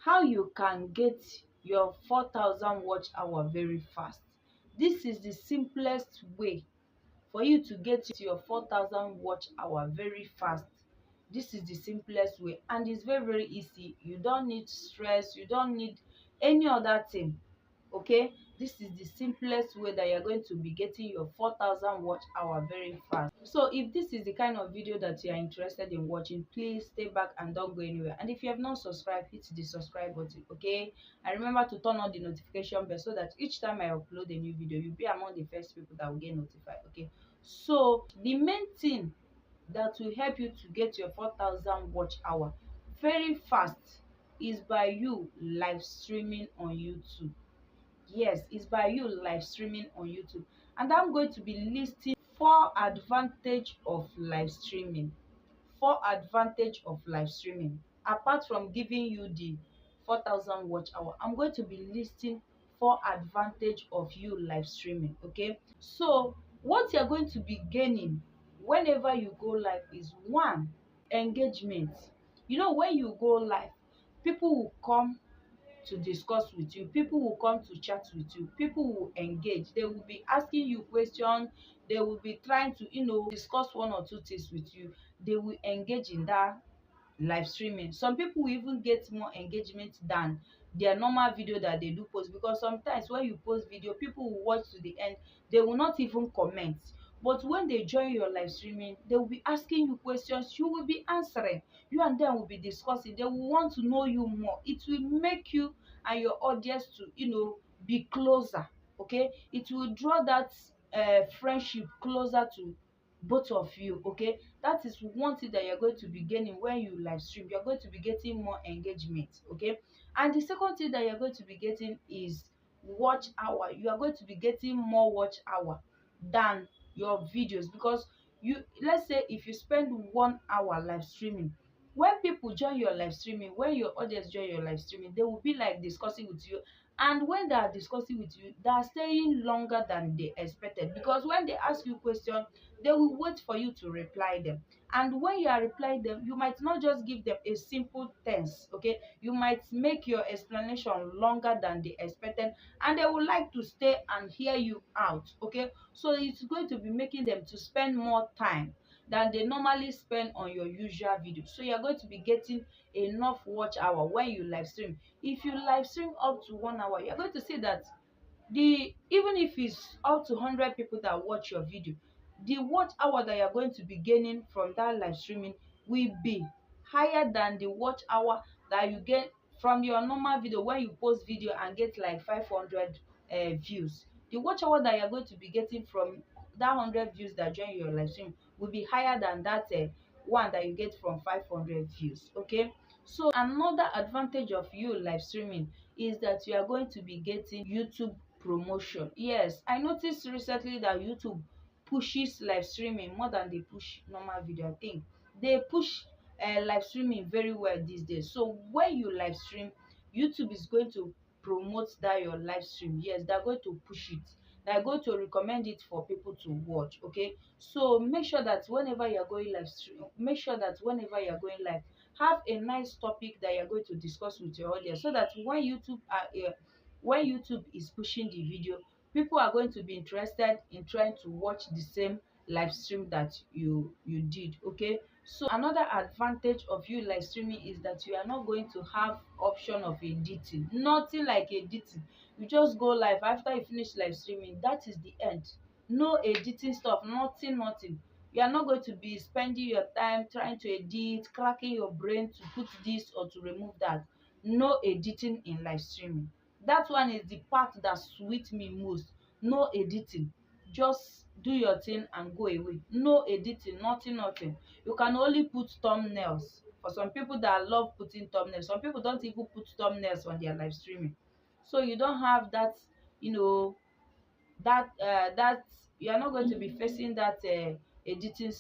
how you can get your 4,000 watch hour very fast. This is the simplest way for you to get your 4,000 watch hour very fast. This is the simplest way, and it's very easy. You don't need stress, you don't need any other thing. Okay, this is the simplest way that you're going to be getting your 4,000 watch hour very fast. So if this is the kind of video that you are interested in watching, please stay back and don't go anywhere. And if you have not subscribed, hit the subscribe button. Okay, and remember to turn on the notification bell so that each time I upload a new video, you'll be among the first people that will get notified. Okay, so the main thing that will help you to get your 4,000 watch hour very fast is by you live streaming on YouTube. Yes, it's by you live streaming on YouTube. And I'm going to be listing four advantage of live streaming. Four advantage of live streaming. Apart from giving you the 4,000 watch hour, I'm going to be listing four advantage of you live streaming. Okay, so what you're going to be gaining whenever you go live is one, engagement. You know, when you go live, people will come to discuss with you, people will come to chat with you, people will engage, they will be asking you questions, they will be trying to discuss one or two things with you. They will engage in that live streaming. Some people will even get more engagement than their normal video that they do post, because sometimes when you post video, people will watch to the end, they will not even comment. But when they join your live streaming, they will be asking you questions, you will be answering, you and them will be discussing, they will want to know you more. It will make you and your audience to be closer. Okay, it will draw that friendship closer to both of you. Okay, that is one thing that you're going to be gaining when you live stream. You're going to be getting more engagement. Okay, and the second thing that you're going to be getting is watch hour. You are going to be getting more watch hour than your videos, because you, let's say if you spend 1 hour live streaming, when people join your live streaming, when your audience join your live streaming, they will be like discussing with you. And when they are discussing with you, they are staying longer than they expected, because when they ask you questions, they will wait for you to reply them. And when you are replying them, you might not just give them a simple tense. Okay, you might make your explanation longer than they expected, and they would like to stay and hear you out. Okay, so it's going to be making them to spend more time than they normally spend on your usual video. So you're going to be getting enough watch hour when you live stream. If you live stream up to 1 hour, you're going to see that even if it's up to 100 people that watch your video, the watch hour that you're going to be gaining from that live streaming will be higher than the watch hour that you get from your normal video. When you post video and get like 500 views, the watch hour that you're going to be getting from that 100 views that join your live stream will be higher than that one that you get from 500 views. Okay, so another advantage of you live streaming is that you are going to be getting YouTube promotion. Yes, I noticed recently that YouTube pushes live streaming more than they push normal video. I think they push live streaming very well these days. So when you live stream, YouTube is going to promote that your live stream. Yes, they're going to push it, they're going to recommend it for people to watch. Okay, so make sure that whenever you're going live stream, make sure that whenever you're going live, have a nice topic that you're going to discuss with your audience, so that when YouTube is pushing the video, people are going to be interested in trying to watch the same live stream that you did. Okay, so another advantage of you live streaming is that you are not going to have option of editing. Nothing like editing. You just go live. After you finish live streaming, that is the end. No editing stuff, nothing. You are not going to be spending your time trying to edit, cracking your brain to put this or to remove that. No editing in live streaming. That one is the part that sweet me most. No editing, just do your thing and go away. No editing, nothing. You can only put thumbnails. For some people that love putting thumbnails, some people don't even put thumbnails on their live streaming. So you don't have that, you know that you are not going to be facing that editing